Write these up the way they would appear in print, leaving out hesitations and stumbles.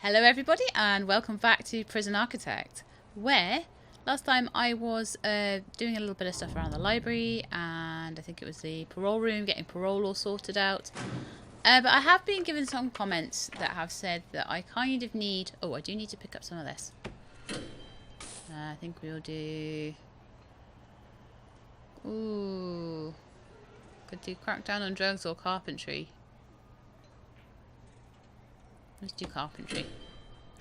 Hello everybody and welcome back to Prison Architect, where last time I was doing a little bit of stuff around the library and I think it was the parole room, getting parole all sorted out. But I have been given some comments that have said that I kind of need... Oh, I do need to pick up some of this. I think we'll do... Ooh. Could do crackdown on drugs or carpentry. Let's do carpentry.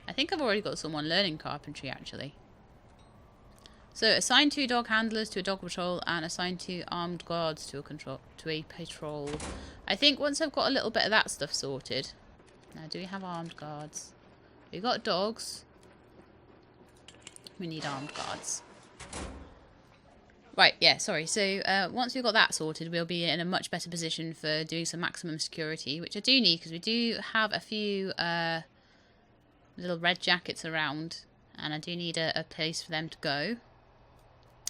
I think I've already got someone learning carpentry, actually. So, assign 2 dog handlers to a dog patrol and assign 2 armed guards to a patrol. I think once I've got a little bit of that stuff sorted... Now, do we have armed guards? We've got dogs. We need armed guards. Right, yeah, sorry. So, once we've got that sorted, we'll be in a much better position for doing some maximum security, which I do need, because we do have a few little red jackets around, and I do need a place for them to go.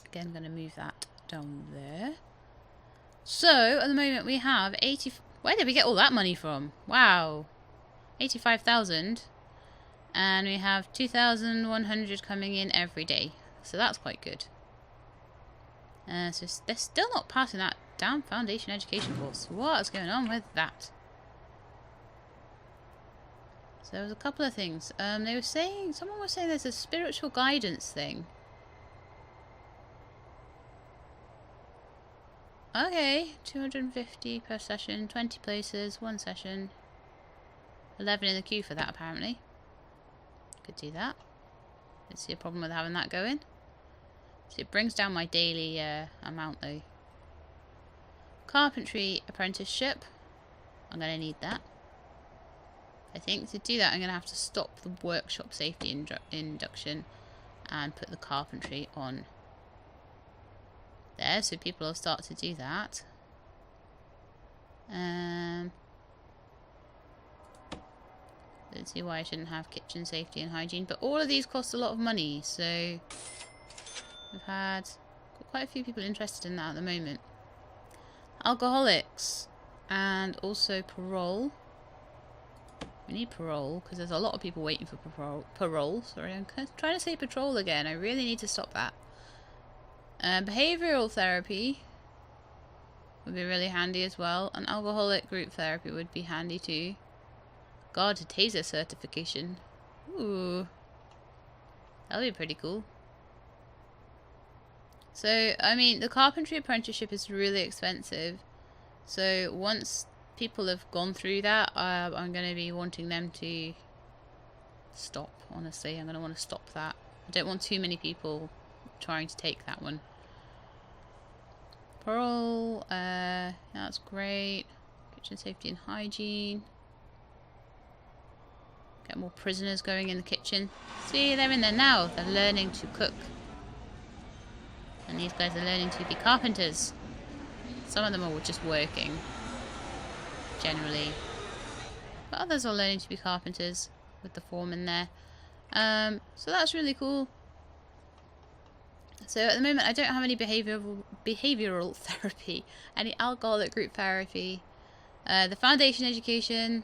Again, I'm going to move that down there. So, at the moment, we have 80... Where did we get all that money from? Wow. 85,000. And we have 2,100 coming in every day. So, that's quite good. So they're still not passing that damn foundation education course. What's going on with that? So there was a couple of things. They were saying, someone was saying there's a spiritual guidance thing. Okay, 250 per session, 20 places, 1 session. 11 in the queue for that apparently. Could do that. Don't see a problem with having that going. So it brings down my daily amount though. Carpentry apprenticeship. I'm going to need that. I think to do that I'm going to have to stop the workshop safety induction and put the carpentry on there so people will start to do that. Don't see why I shouldn't have kitchen safety and hygiene, but all of these cost a lot of money, so we've got quite a few people interested in that at the moment. Alcoholics and also parole. We need parole because there's a lot of people waiting for parole. Sorry, I'm trying to say patrol again. I really need to stop that. Behavioural therapy would be really handy as well. And alcoholic group therapy would be handy too. God, taser certification. Ooh. That'll be pretty cool. So, I mean, the carpentry apprenticeship is really expensive. So, once people have gone through that, I'm going to be wanting them to stop, honestly. I'm going to want to stop that. I don't want too many people trying to take that one. Parole, that's great. Kitchen safety and hygiene. Get more prisoners going in the kitchen. See, they're in there now. They're learning to cook. And these guys are learning to be carpenters. Some of them are just working, generally. But others are learning to be carpenters, with the foreman there. So that's really cool. So at the moment I don't have any behavioural therapy, any alcoholic group therapy. The foundation education.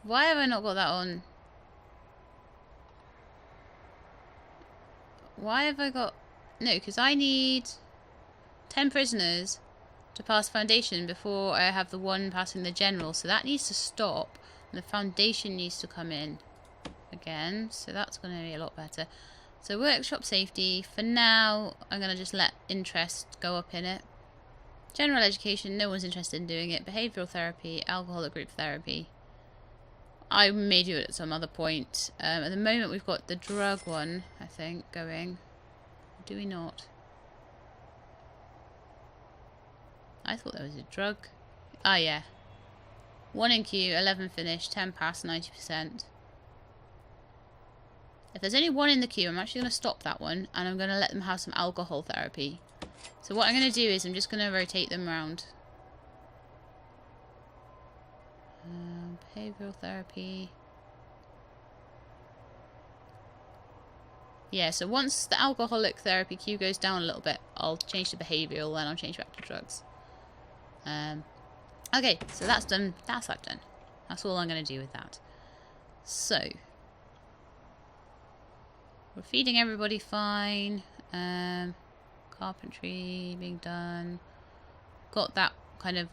Why have I not got that on? Why have I got... No, because I need 10 prisoners to pass foundation before I have the one passing the general. So that needs to stop. And the foundation needs to come in again. So that's going to be a lot better. So workshop safety. For now, I'm going to just let interest go up in it. General education, no one's interested in doing it. Behavioural therapy, alcoholic group therapy. I may do it at some other point. At the moment we've got the drug one, I think, going. Do we not? I thought there was a drug. Ah, yeah. 1 in queue, 11 finished, 10 pass, 90%. If there's only 1 in the queue, I'm actually going to stop that one, and I'm going to let them have some alcohol therapy. So what I'm going to do is I'm just going to rotate them around. Behavioural therapy. Yeah, so once the alcoholic therapy queue goes down a little bit, I'll change to behavioural, then I'll change back to drugs. Okay, so that's done. That's that done. That's all I'm going to do with that. So, we're feeding everybody fine. Carpentry being done. Got that kind of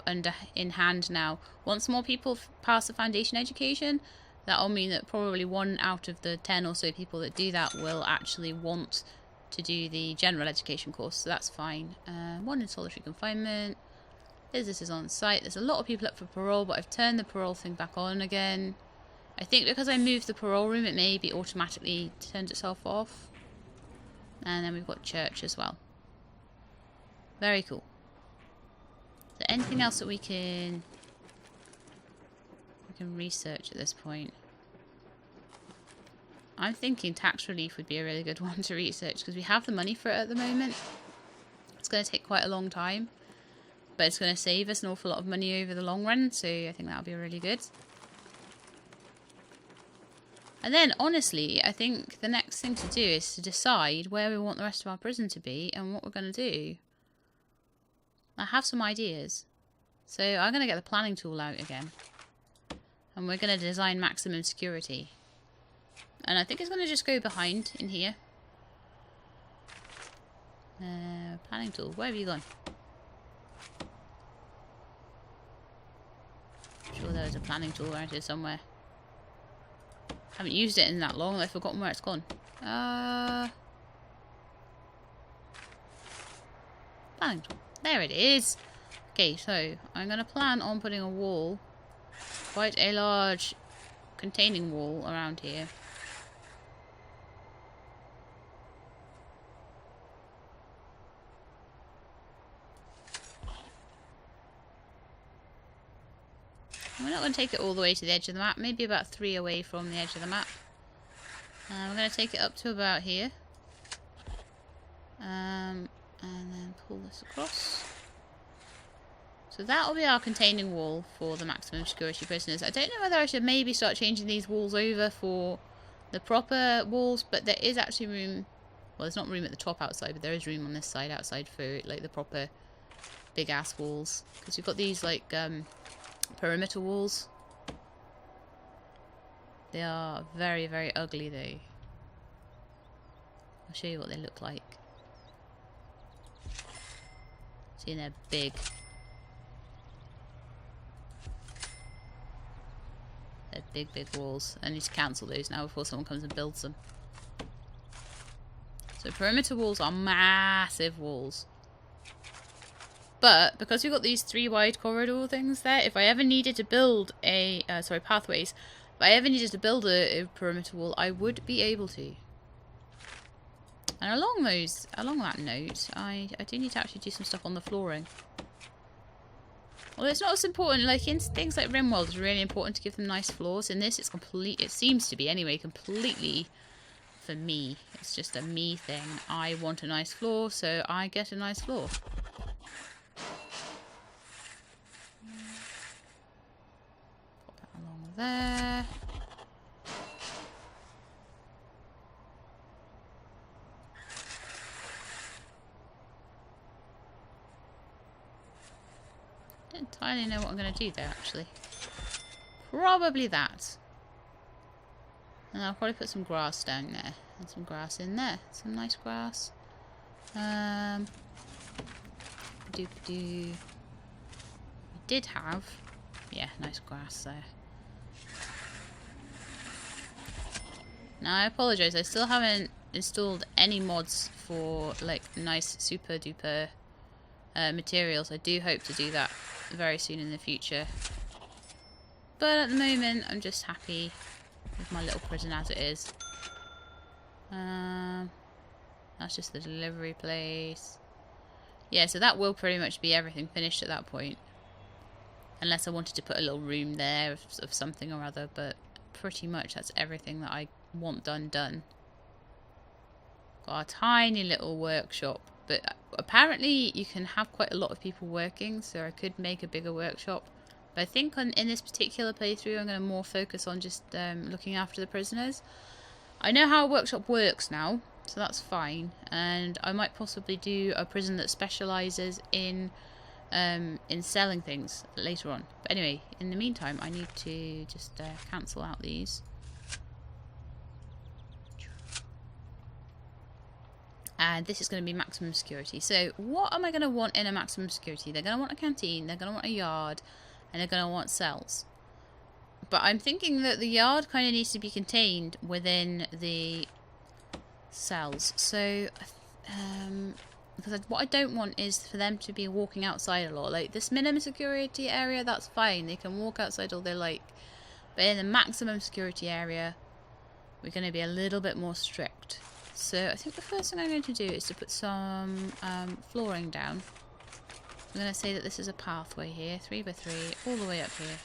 in hand now. Once more people pass the foundation education, that'll mean that probably 1 out of the 10 or so people that do that will actually want to do the general education course, so that's fine. 1 in solitary confinement. Business is on site. There's a lot of people up for parole, but I've turned the parole thing back on again. I think because I moved the parole room, it maybe automatically turned itself off. And then we've got church as well. Very cool. Is there anything else that we can research at this point? I'm thinking tax relief would be a really good one to research because we have the money for it at the moment. It's going to take quite a long time, but it's going to save us an awful lot of money over the long run, so I think that'll be really good. And then, honestly, I think the next thing to do is to decide where we want the rest of our prison to be and what we're going to do. I have some ideas. So I'm going to get the planning tool out again. And we're going to design maximum security. And I think it's going to just go behind in here. Planning tool, where have you gone? I'm sure there was a planning tool around here somewhere. Haven't used it in that long, I've forgotten where it's gone. Planning tool. There it is. Okay, so I'm going to plan on putting a wall, quite a large containing wall around here. We're not going to take it all the way to the edge of the map, maybe about 3 away from the edge of the map. We're going to take it up to about here. And then pull this across. So that will be our containing wall for the maximum security prisoners. I don't know whether I should maybe start changing these walls over for the proper walls, but there is actually room. Well, there's not room at the top outside, but there is room on this side outside for like the proper big ass walls. Because you've got these like perimeter walls. They are very, very ugly though. I'll show you what they look like. See, they're big. They're big, big walls. I need to cancel those now before someone comes and builds them. So perimeter walls are massive walls. But because we've got these 3 wide corridor things there, if I ever needed to build a pathways, if I ever needed to build a perimeter wall, I would be able to. And along that note, I do need to actually do some stuff on the flooring. Well, it's not as important, like in things like Rimworld, it's really important to give them nice floors. In this, it seems to be anyway, completely for me. It's just a me thing. I want a nice floor, so I get a nice floor. Put that along there. I don't entirely know what I'm going to do there, actually. Probably that. And I'll probably put some grass down there. And some grass in there. Some nice grass. We did have... Yeah, nice grass there. Now, I apologise. I still haven't installed any mods for, like, nice super duper materials. I do hope to do that very soon in the future. But at the moment, I'm just happy with my little prison as it is. That's just the delivery place. Yeah, so that will pretty much be everything finished at that point. Unless I wanted to put a little room there of something or other, but pretty much that's everything that I want done. Got a tiny little workshop, but apparently you can have quite a lot of people working, so I could make a bigger workshop. But I think in this particular playthrough I'm going to more focus on just looking after the prisoners. I know how a workshop works now, so that's fine. And I might possibly do a prison that specialises in in selling things later on. But anyway, in the meantime, I need to just cancel out these. And this is going to be maximum security. So what am I going to want in a maximum security? They're going to want a canteen, they're going to want a yard, and they're going to want cells. But I'm thinking that the yard kind of needs to be contained within the cells. So, because what I don't want is for them to be walking outside a lot. Like this minimum security area, that's fine. They can walk outside all they like. But in the maximum security area, we're going to be a little bit more strict. So I think the first thing I'm going to do is to put some flooring down. I'm going to say that this is a pathway here, 3 by 3, all the way up here.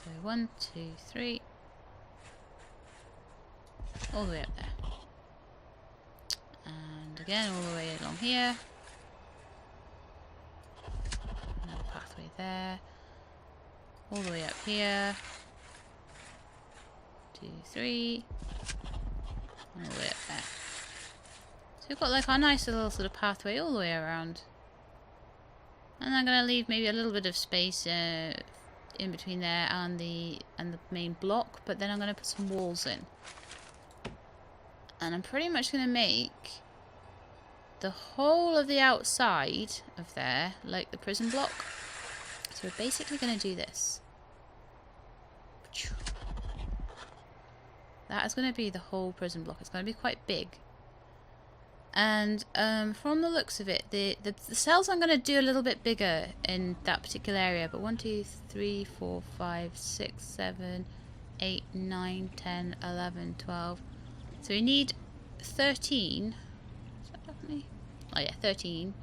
So 1, 2, 3, all the way up there. And again, all the way along here. Another pathway there. All the way up here. 2, 3. All the way up there. So we've got like our nice little sort of pathway all the way around. And I'm going to leave maybe a little bit of space in between there and the main block, but then I'm going to put some walls in. And I'm pretty much going to make the whole of the outside of there like the prison block. So we're basically going to do this. That is going to be the whole prison block. It's going to be quite big. And from the looks of it, the cells I'm going to do a little bit bigger in that particular area. But 1, 2, 3, 4, 5, 6, 7, 8, 9, 10, 11, 12. So we need 13. Is that definitely? Oh yeah, 13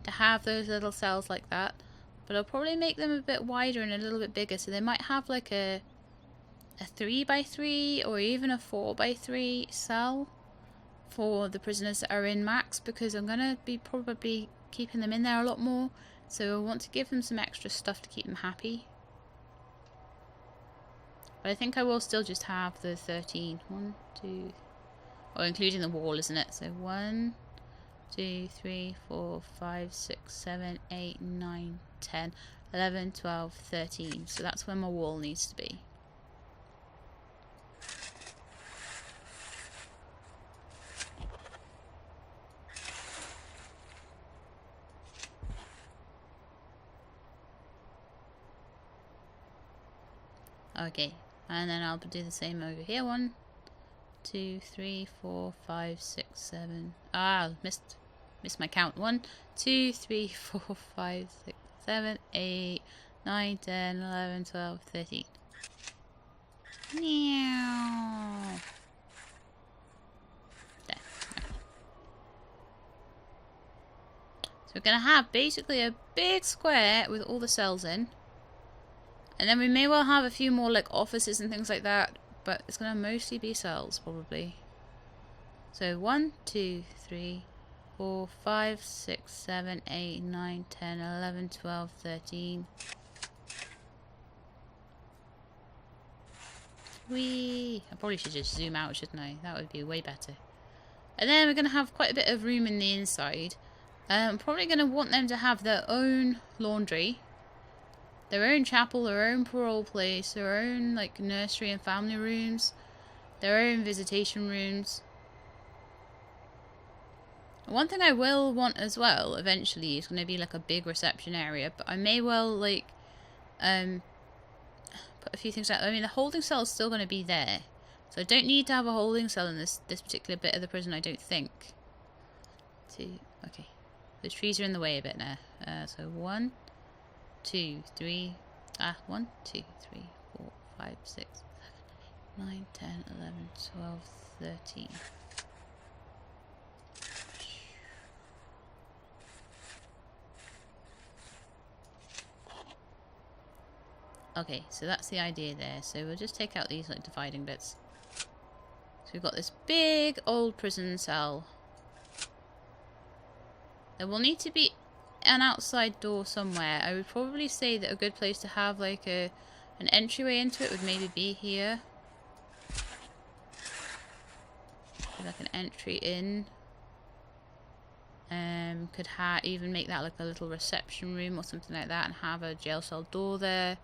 to have those little cells like that. But I'll probably make them a bit wider and a little bit bigger. So they might have like a 3 by 3 or even a 4 by 3 cell for the prisoners that are in max, because I'm going to be probably keeping them in there a lot more, so I want to give them some extra stuff to keep them happy. But I think I will still just have the 13. 1, 2, or including the wall, isn't it? So 1, 2, 3, 4, 5, 6, 7, 8, 9, 10, 11, 12, 13. So that's where my wall needs to be. Okay, and then I'll do the same over here. 1, 2, 3, 4, 5, 6, 7. Ah, missed my count. 1, 2, 3, 4, 5, 6, 7, 8, 9, 10, 11, 12, 13. Meow. There. So we're gonna have basically a big square with all the cells in. And then we may well have a few more like offices and things like that, but it's going to mostly be cells probably. So 1, 2, 3, 4, 5, 6, 7, 8, 9, 10, 11, 12, 13. Whee! I probably should just zoom out, shouldn't I? That would be way better. And then we're going to have quite a bit of room in the inside. I'm probably going to want them to have their own laundry, their own chapel, their own parole place, their own like nursery and family rooms, their own visitation rooms. One thing I will want as well eventually is going to be like a big reception area, but I may well like put a few things out. I mean, the holding cell is still going to be there, so I don't need to have a holding cell in this particular bit of the prison, I don't think. Okay, the trees are in the way a bit now. So 1, 2, 3, 1, 2, 3, 4, 5, 6, 7, 8, 9, 10, 11, 12, 13. Okay, so that's the idea there. So we'll just take out these like dividing bits. So we've got this big old prison cell. There will need to be an outside door somewhere. I would probably say that a good place to have like an entryway into it would maybe be here. Like an entry in. Could even make that like a little reception room or something like that, and have a jail cell door there.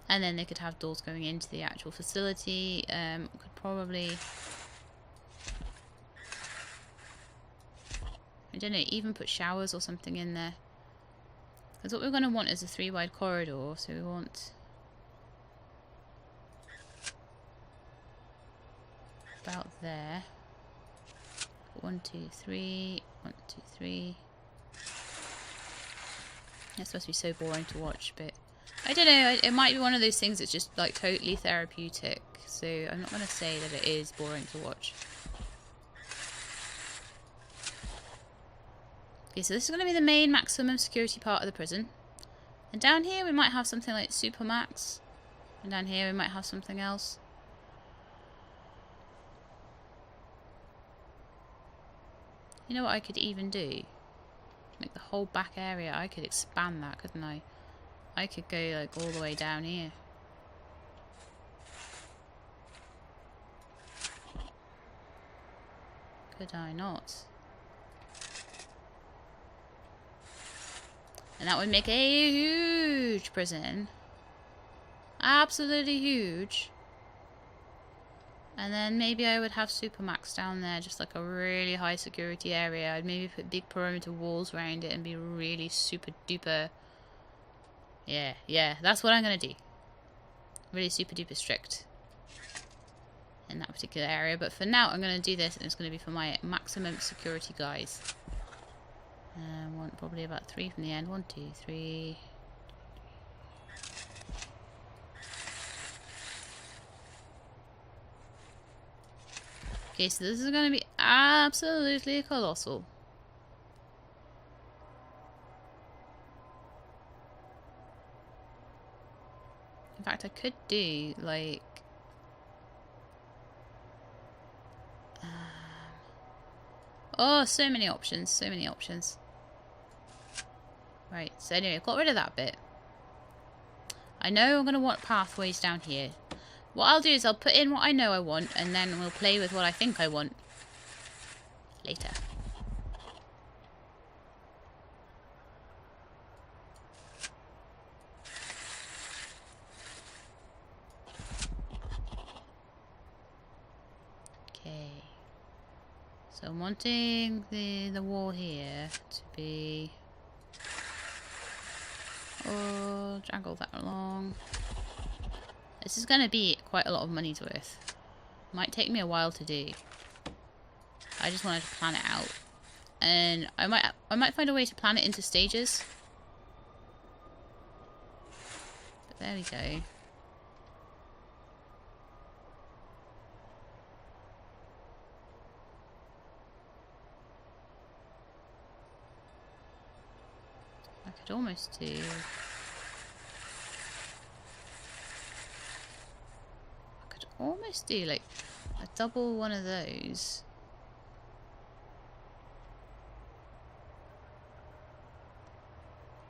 And then they could have doors going into the actual facility. Could probably, I don't know, even put showers or something in there. Because what we're going to want is a 3-wide corridor, so we want about there. 1, 2, 3. 1, 2, 3. It's supposed to be so boring to watch, but I don't know. It might be one of those things that's just like totally therapeutic. So I'm not going to say that it is boring to watch. Okay, so this is going to be the main maximum security part of the prison. And down here we might have something like Supermax. And down here we might have something else. You know what I could even do? Make the whole back area. I could expand that, couldn't I? I could go like all the way down here. Could I not? And that would make a huge prison. Absolutely huge. And then maybe I would have Supermax down there, just like a really high security area. I'd maybe put big perimeter walls around it and be really super duper. Yeah, that's what I'm gonna do. Really super duper strict in that particular area. But for now, I'm gonna do this, and it's gonna be for my maximum security guys. I want probably about 3 from the end. 1, 2, 3. Okay, so this is going to be absolutely colossal. In fact, I could do like oh, so many options, so many options. Right, so anyway, I've got rid of that bit. I know I'm going to want pathways down here. What I'll do is I'll put in what I know I want, and then we'll play with what I think I want later. Okay. So I'm wanting the wall here to be... oh, jaggle that along. This is going to be quite a lot of money's worth. Might take me a while to do. I just wanted to plan it out, and I might find a way to plan it into stages. But there we go. I could almost do. Almost do like a double one of those.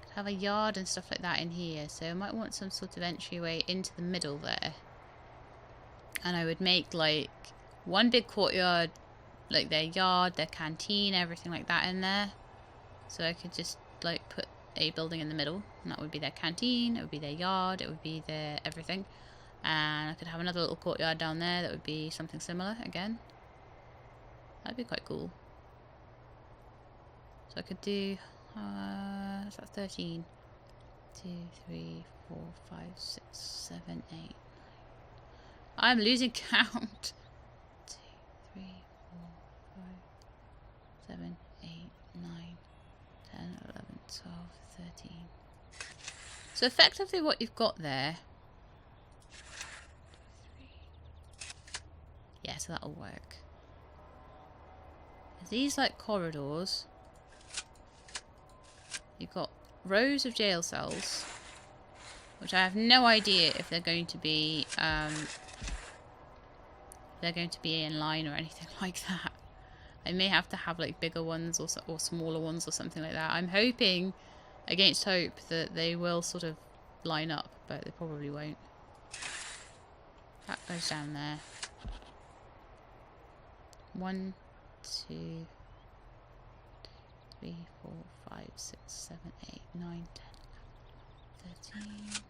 Could have a yard and stuff like that in here, so I might want some sort of entryway into the middle there. And I would make like one big courtyard, like their yard, their canteen, everything like that in there. So I could just like put a building in the middle, and that would be their canteen, it would be their yard, it would be their everything. And I could have another little courtyard down there that would be something similar again. That'd be quite cool. So I could do, is that 13? 2, 3, 4, 5, 6, 7, 8, 9. I'm losing count. 2, 3, 4, 5, 7, 8, 9, 10, 11, 12, 13. So effectively what you've got there... yeah, so that'll work. These like corridors. You've got rows of jail cells, which I have no idea if they're going to be in line or anything like that. I may have to have like bigger ones or smaller ones or something like that. I'm hoping against hope that they will sort of line up, but they probably won't. That goes down there. 1, 2, 3, 4, 5, 6, 7, 8, 9, 10, 13.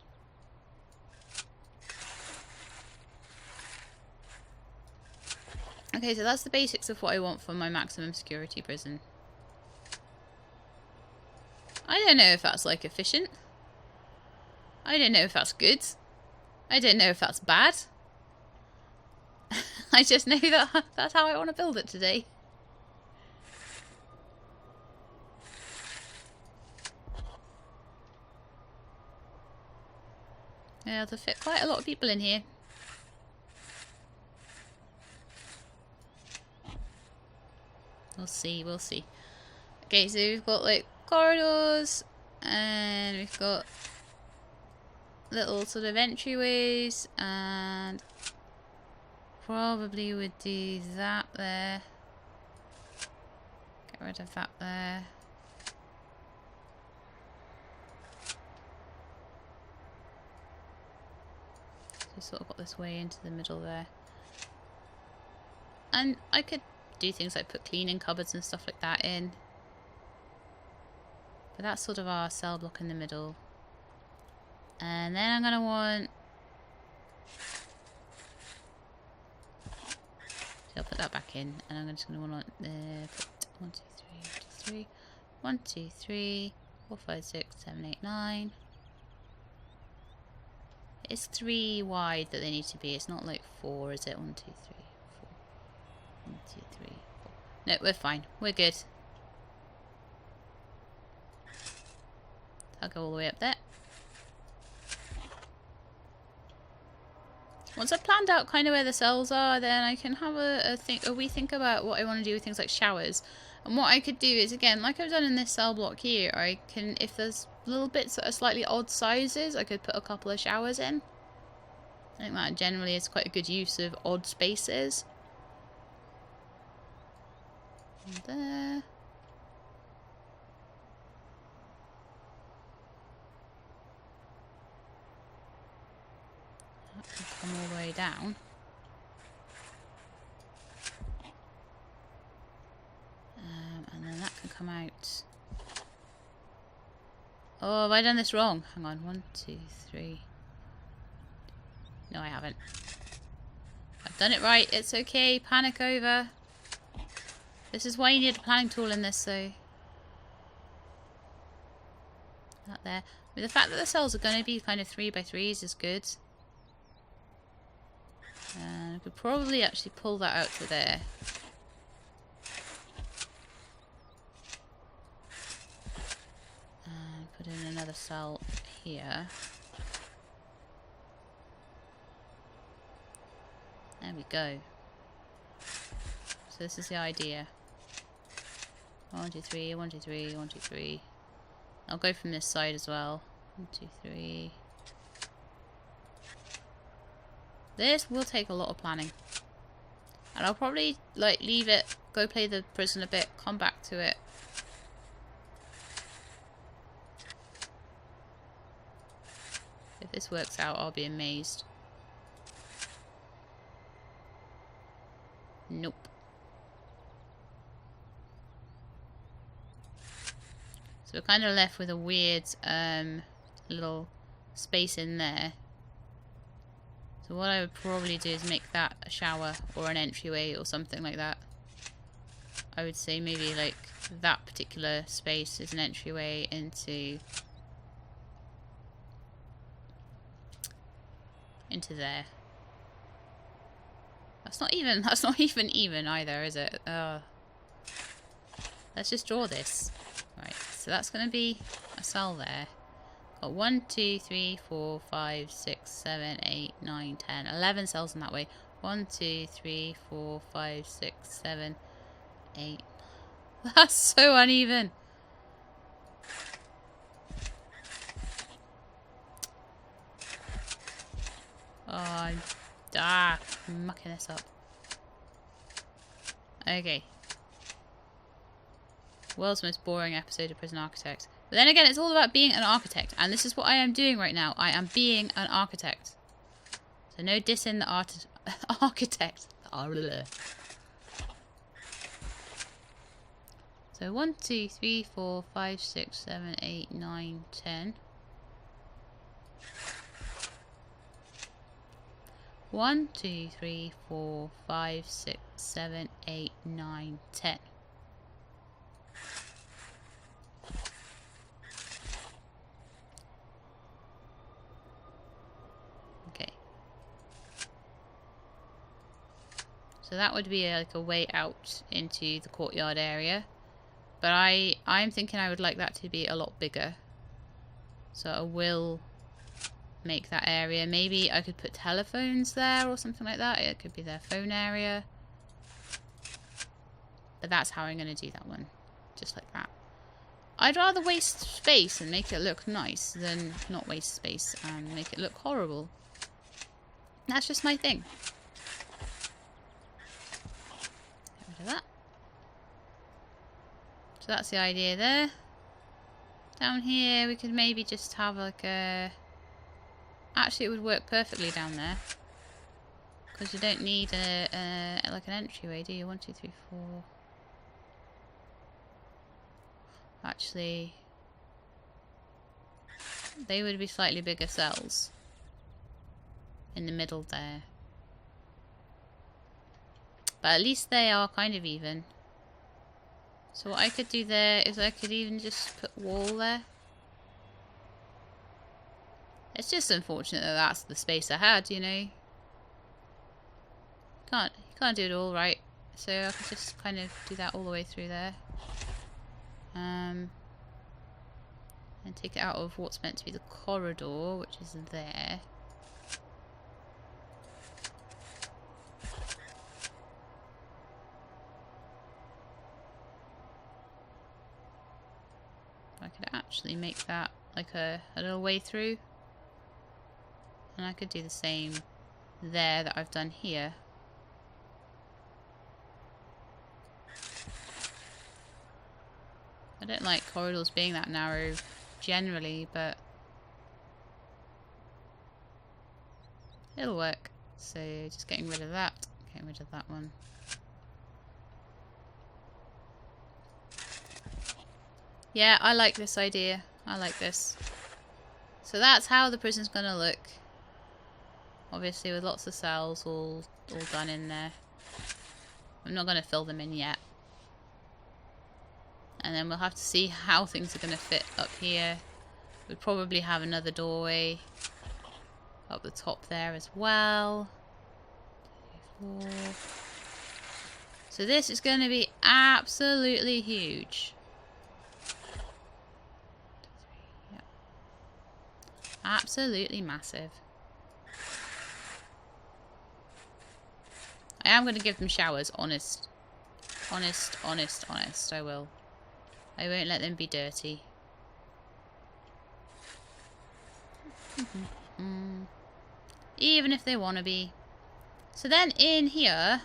Okay, so that's the basics of what I want for my maximum security prison. I don't know if that's, like, efficient. I don't know if that's good. I don't know if that's bad. I just know that that's how I want to build it today. Yeah, to fit quite a lot of people in here. We'll see, we'll see. Okay, so we've got like corridors, and we've got little sort of entryways, and probably would do that there. Get rid of that there. So sort of got this way into the middle there. And I could do things like put cleaning cupboards and stuff like that in. But that's sort of our cell block in the middle. And then I'm going to want... So I'll put that back in. And I'm just going to want put 1, 2, 3, 1, 2, 3, 4, 5, 6, 7, 8, 9. It's 3 wide that they need to be. It's not like 4, is it? 1, 2, 3, 4. 1, 2, 3, 4. No, we're fine. We're good. I'll go all the way up there. Once I've planned out kind of where the cells are, then I can have a rethink about what I want to do with things like showers. And what I could do is, again, like I've done in this cell block here, I can, if there's little bits that are slightly odd sizes, I could put a couple of showers in. I think that generally is quite a good use of odd spaces. And there. That can come all the way down. And then that can come out. Oh, have I done this wrong? Hang on, 1, 2, 3. No, I haven't. I've done it right. It's okay. Panic over. This is why you need a planning tool in this, so... That there. I mean, the fact that the cells are going to be kind of 3 by 3s is good. And I could probably actually pull that out to there. And put in another cell here. There we go. So this is the idea. 1, 2, 3, 1, 2, 3, 1, 2, 3. I'll go from this side as well. 1, 2, 3. This will take a lot of planning. And I'll probably like leave it, go play the prison a bit, come back to it. If this works out, I'll be amazed. Nope. So we're kind of left with a weird little space in there. So what I would probably do is make that a shower or an entryway or something like that. I would say maybe like that particular space is an entryway into there. That's not even either, is it? Let's just draw this. Right, so that's going to be a cell there. Got 1, 2, 3, 4, 5, 6, 7, 8, 9, 10, 11 cells in that way. 1, 2, 3, 4, 5, 6, 7, 8. That's so uneven. Oh, I'm mucking this up. Okay. World's most boring episode of Prison Architect. But then again, it's all about being an architect. And this is what I am doing right now. I am being an architect. So no dissing the architect. So So 1, 2, 3, 4, 5, 6, 7, 8, 9, 10. 1, 2, 3, 4, 5, 6, 7, 8, 9, 10. Okay. So that would be like a way out into the courtyard area. But I'm thinking I would like that to be a lot bigger. So I will make that area. Maybe I could put telephones there or something like that. It could be their phone area. But that's how I'm going to do that one. Just like that. I'd rather waste space and make it look nice than not waste space and make it look horrible. That's just my thing. Get rid of that. So that's the idea there. Down here we could maybe just have like a... Actually it would work perfectly down there. Because you don't need like an entryway, do you? 1, 2, 3, 4... Actually, they would be slightly bigger cells in the middle there. But at least they are kind of even. So what I could do there is I could even just put wall there. It's just unfortunate that that's the space I had, you know. You can't do it all right. So I could just kind of do that all the way through there. And take it out of what's meant to be the corridor, which is there. I could actually make that like a little way through. And I could do the same there that I've done here. I don't like corridors being that narrow generally, but it'll work. So just getting rid of that, getting rid of that one. Yeah, I like this idea. I like this. So that's how the prison's gonna look. Obviously with lots of cells all done in there. I'm not gonna fill them in yet. And then we'll have to see how things are going to fit up here. We'll probably have another doorway up the top there as well. 2, 4. So this is going to be absolutely huge. 2, 3, yeah. Absolutely massive. I am going to give them showers, honest. Honest, I will. I won't let them be dirty. Even if they want to be. So then in here,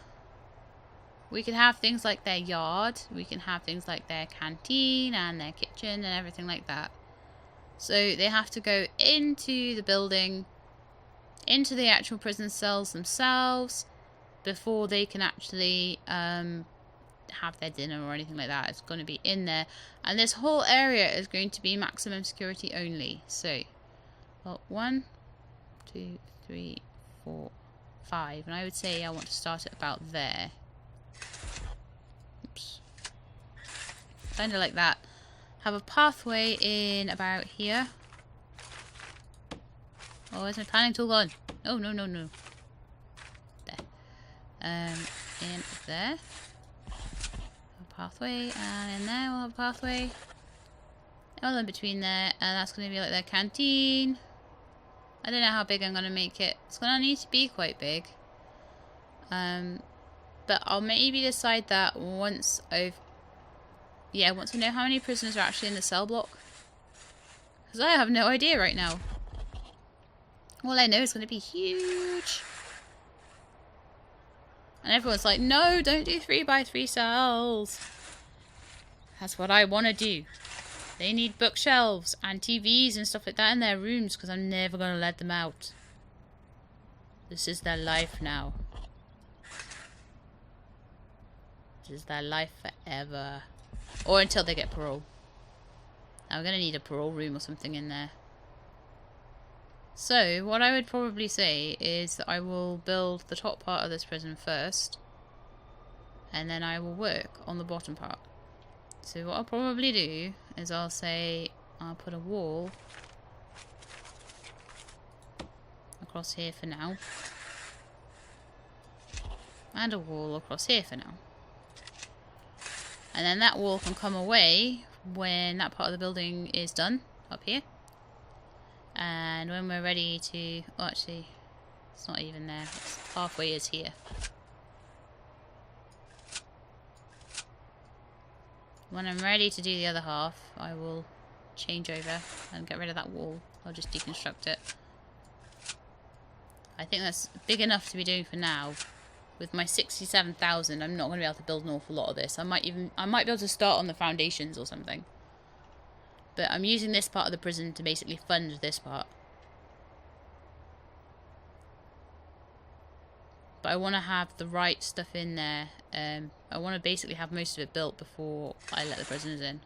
we can have things like their yard. We can have things like their canteen and their kitchen and everything like that. So they have to go into the building, into the actual prison cells themselves, before they can actually have their dinner or anything like that. It's going to be in there, and this whole area is going to be maximum security only. So, well, 1, 2, 3, 4, 5, and I would say I want to start at about there. Oops, kind of like that. Have a pathway in about here. Oh, where's my planning tool gone? Oh, no. There. In there. Pathway, and in there we'll have a pathway all in between there, and that's going to be like their canteen. I don't know how big I'm going to make it. It's going to need to be quite big, but I'll maybe decide that once I know how many prisoners are actually in the cell block, because I have no idea right now. All I know is going to be huge. And everyone's like, no, don't do 3x3 cells. That's what I want to do. They need bookshelves and TVs and stuff like that in their rooms, because I'm never going to let them out. This is their life now. This is their life forever. Or until they get parole. Now we're going to need a parole room or something in there. So, what I would probably say is that I will build the top part of this prison first. And then I will work on the bottom part. So what I'll probably do is I'll say I'll put a wall across here for now. And a wall across here for now. And then that wall can come away when that part of the building is done, up here. And when we're ready to... Oh, actually, it's not even there. It's halfway is here. When I'm ready to do the other half, I will change over and get rid of that wall. I'll just deconstruct it. I think that's big enough to be doing for now. With my 67,000, I'm not going to be able to build an awful lot of this. I might be able to start on the foundations or something. But I'm using this part of the prison to basically fund this part. But I want to have the right stuff in there. I want to basically have most of it built before I let the prisoners in.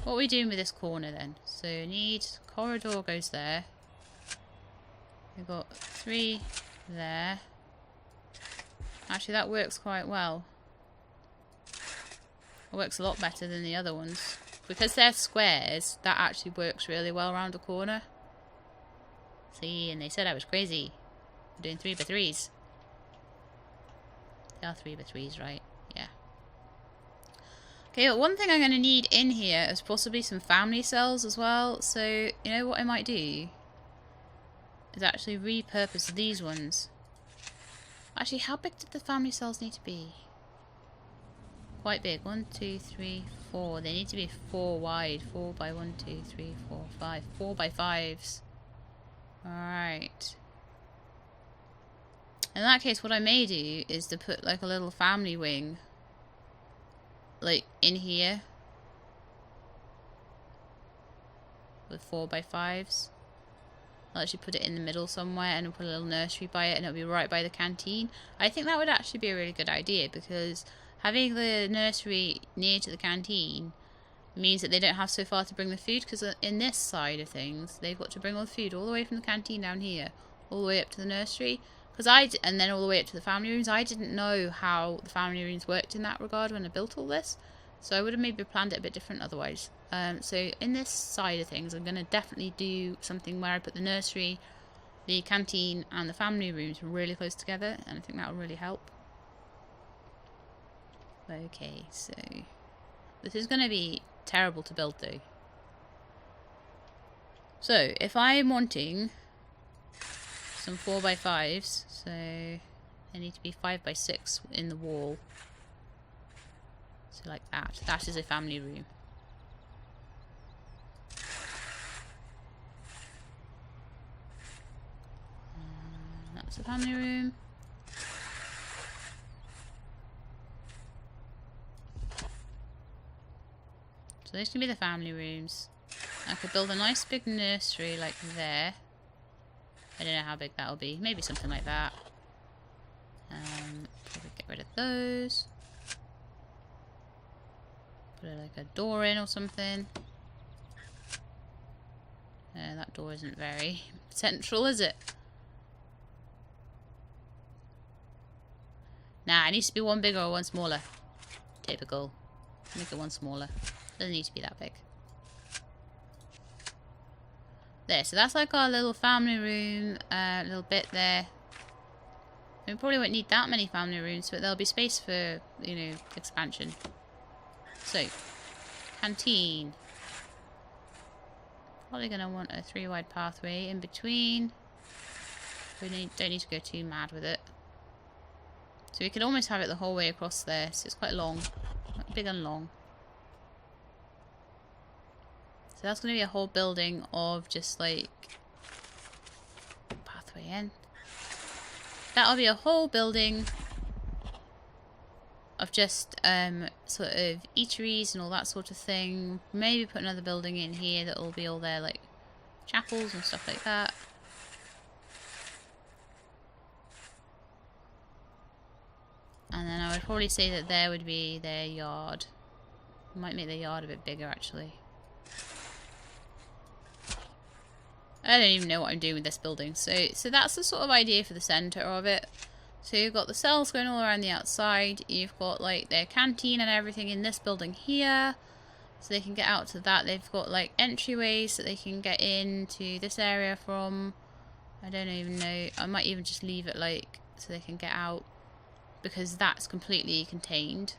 What are we doing with this corner then? So need corridor goes there. We've got 3 there. Actually, that works quite well. It works a lot better than the other ones. Because they're squares, that actually works really well around the corner. See, and they said I was crazy. I'm doing 3x3s. They are 3x3s, right? Yeah. Okay, but one thing I'm going to need in here is possibly some family cells as well. So, you know what I might do? Is actually repurpose these ones. Actually, how big did the family cells need to be? Quite big. 1, 2, 3, 4. They need to be 4 wide. 4 by 1, 2, 3, 4, 5. 4 by 5s. Alright. In that case, what I may do is to put like a little family wing, like in here, with 4 by 5s. I'll actually put it in the middle somewhere and put a little nursery by it, and it'll be right by the canteen. I think that would actually be a really good idea, because having the nursery near to the canteen means that they don't have so far to bring the food, because in this side of things, they've got to bring all the food all the way from the canteen down here, all the way up to the nursery, and then all the way up to the family rooms. I didn't know how the family rooms worked in that regard when I built all this, so I would have maybe planned it a bit different otherwise. So in this side of things, I'm going to definitely do something where I put the nursery, the canteen, and the family rooms really close together, and I think that will really help. Okay, so this is going to be terrible to build though. So if I'm wanting some 4 by 5s, so they need to be 5 by 6 in the wall. So like that. That is a family room. That's a family room. So those can be the family rooms. I could build a nice big nursery like there. I don't know how big that'll be. Maybe something like that. Probably get rid of those. Put like a door in or something. That door isn't very central, is it? Nah, it needs to be one bigger or one smaller. Typical. Make it one smaller. Doesn't need to be that big. There, so that's like our little family room, little bit there. We probably won't need that many family rooms, but there'll be space for, you know, expansion. So, canteen. Probably going to want a 3 wide pathway in between. We don't need to go too mad with it. So we could almost have it the whole way across there, so it's quite long. Quite big and long. So that's going to be a whole building of just like pathway in. That'll be a whole building of just sort of eateries and all that sort of thing. Maybe put another building in here that'll be all there, like chapels and stuff like that. And then I would probably say that there would be their yard. Might make their yard a bit bigger, actually. I don't even know what I'm doing with this building. So that's the sort of idea for the centre of it. So you've got the cells going all around the outside. You've got like their canteen and everything in this building here. So they can get out to that. They've got like entryways so they can get into this area from. I don't even know. I might even just leave it like so they can get out, because that's completely contained.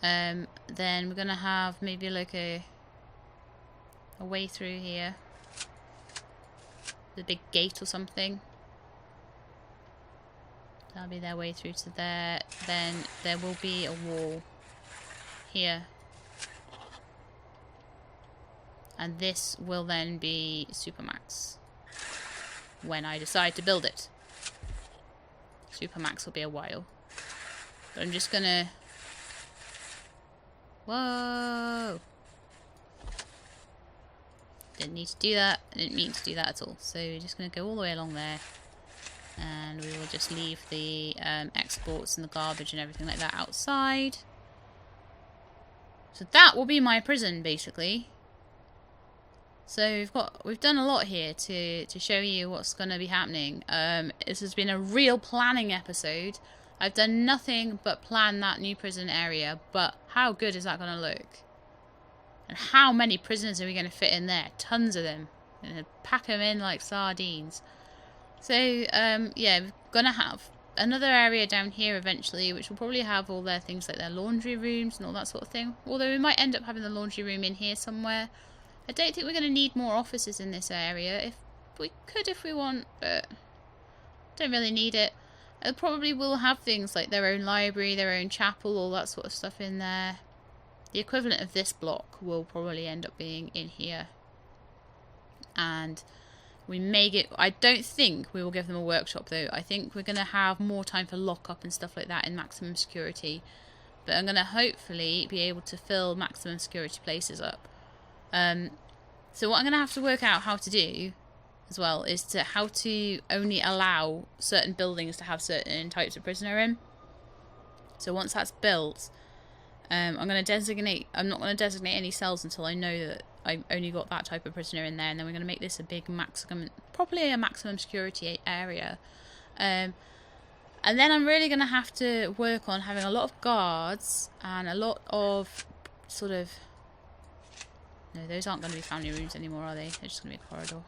Then we're gonna have maybe like a way through here. The big gate or something. That'll be their way through to there. Then there will be a wall here. And this will then be Supermax when I decide to build it. Supermax will be a while. But I'm just gonna... Whoa! Didn't need to do that. I didn't mean to do that at all. So we're just going to go all the way along there. And we will just leave the exports and the garbage and everything like that outside. So that will be my prison, basically. So we've done a lot here to show you what's going to be happening. This has been a real planning episode. I've done nothing but plan that new prison area. But how good is that going to look? And how many prisoners are we going to fit in there? Tons of them. We're going to pack them in like sardines. So, yeah, we're going to have another area down here eventually, which will probably have all their things like their laundry rooms and all that sort of thing. Although we might end up having the laundry room in here somewhere. I don't think we're going to need more offices in this area. If we could if we want, but don't really need it. It probably will have things like their own library, their own chapel, all that sort of stuff in there. The equivalent of this block will probably end up being in here. And we may get... I don't think we will give them a workshop though. I think we're going to have more time for lockup and stuff like that in maximum security. But I'm going to hopefully be able to fill maximum security places up. So what I'm going to have to work out how to do as well is how to only allow certain buildings to have certain types of prisoner in. So once that's built... I'm not going to designate any cells until I know that I've only got that type of prisoner in there, and then we're going to make this a big maximum, probably a maximum security area. And then I'm really going to have to work on having a lot of guards and a lot of sort of... No, those aren't going to be family rooms anymore, are they? They're just going to be a corridor.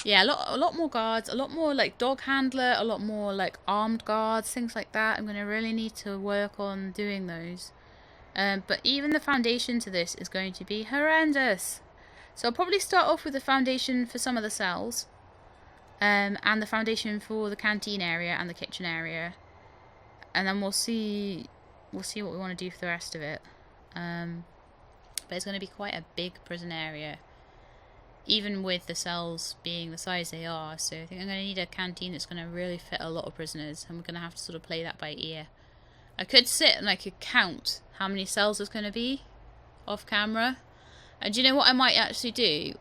Yeah, a lot more guards, a lot more like dog handler, a lot more like armed guards, things like that. I'm going to really need to work on doing those. But even the foundation to this is going to be horrendous. So I'll probably start off with the foundation for some of the cells. And the foundation for the canteen area and the kitchen area. And then we'll see what we want to do for the rest of it. But it's going to be quite a big prison area. Even with the cells being the size they are. So I think I'm going to need a canteen that's going to really fit a lot of prisoners. And we're going to have to sort of play that by ear. I could sit and I could count how many cells there's going to be off camera. And do you know what I might actually do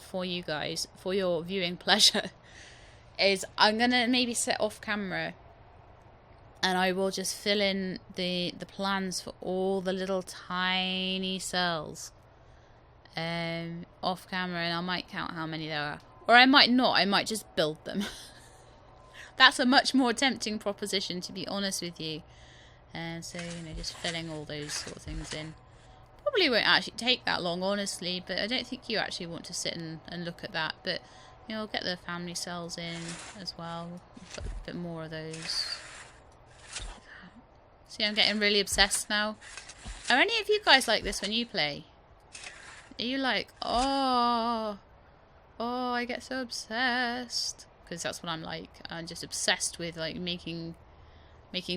for you guys, for your viewing pleasure? Is I'm going to maybe sit off camera. And I will just fill in the plans for all the little tiny cells. Off camera, and I might count how many there are, or I might not. I might just build them. That's a much more tempting proposition, to be honest with you. And so, just filling all those sort of things in probably won't actually take that long, honestly. But I don't think you actually want to sit and look at that. But I'll get the family cells in as well. Put a bit more of those. See, I'm getting really obsessed now. Are any of you guys like this when you play? Are you like, oh, I get so obsessed? Because that's what I'm like. I'm just obsessed with like making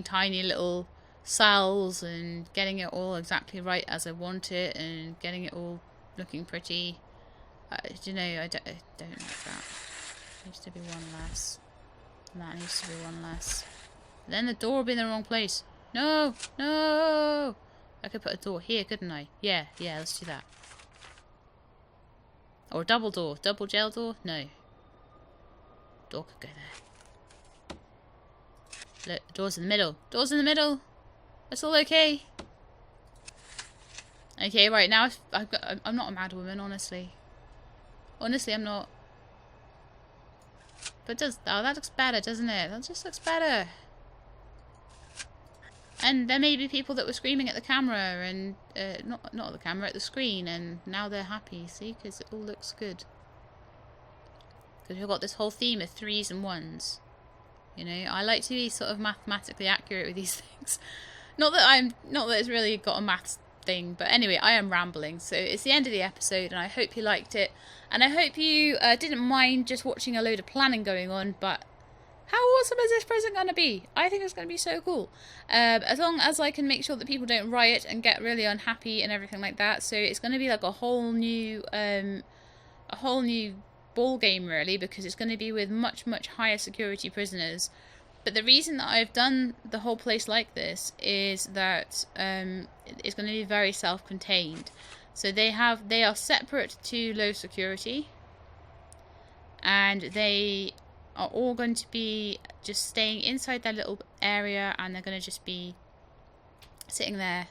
tiny little cells and getting it all exactly right as I want it and getting it all looking pretty. I don't like that. It needs to be one less. And that needs to be one less. Then the door will be in the wrong place. No! I could put a door here, couldn't I? Yeah, let's do that. Or a double door. Double jail door? No. Door could go there. Look, the door's in the middle. Door's in the middle. It's all okay. Okay, right, now I'm not a mad woman, honestly. Honestly, I'm not. But oh, that looks better, doesn't it? That just looks better. And there may be people that were screaming at the camera and not at the camera, at the screen, and now they're happy. See, because it all looks good. Because we've got this whole theme of 3s and 1s. You know, I like to be sort of mathematically accurate with these things. Not that it's really got a maths thing, but anyway, I am rambling. So it's the end of the episode, and I hope you liked it, and I hope you didn't mind just watching a load of planning going on. But how awesome is this prison going to be? I think it's going to be so cool. As long as I can make sure that people don't riot and get really unhappy and everything like that. So it's going to be like a whole new ball game, really, because it's going to be with much higher security prisoners. But the reason that I've done the whole place like this is that it's going to be very self-contained. So they are separate to low security, and they are all going to be just staying inside their little area, and they're going to just be sitting there,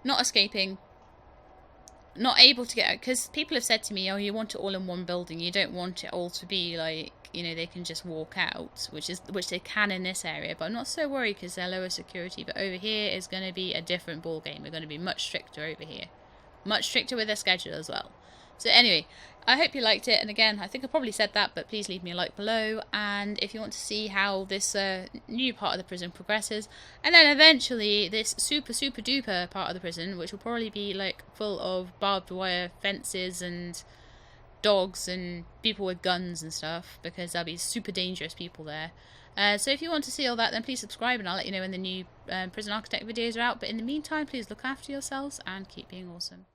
not escaping, not able to get out. Because people have said to me, oh, you want it all in one building, you don't want it all to be like, you know, they can just walk out, which they can in this area. But I'm not so worried because they're lower security. But over here is going to be a different ball game. We're going to be much stricter over here, much stricter with their schedule as well. So anyway, I hope you liked it. And again, I think I probably said that, but please leave me a like below. And if you want to see how this new part of the prison progresses, and then eventually this super duper part of the prison, which will probably be like full of barbed wire fences and dogs and people with guns and stuff, because there'll be super dangerous people there. So if you want to see all that, then please subscribe, and I'll let you know when the new Prison Architect videos are out. But in the meantime, please look after yourselves and keep being awesome.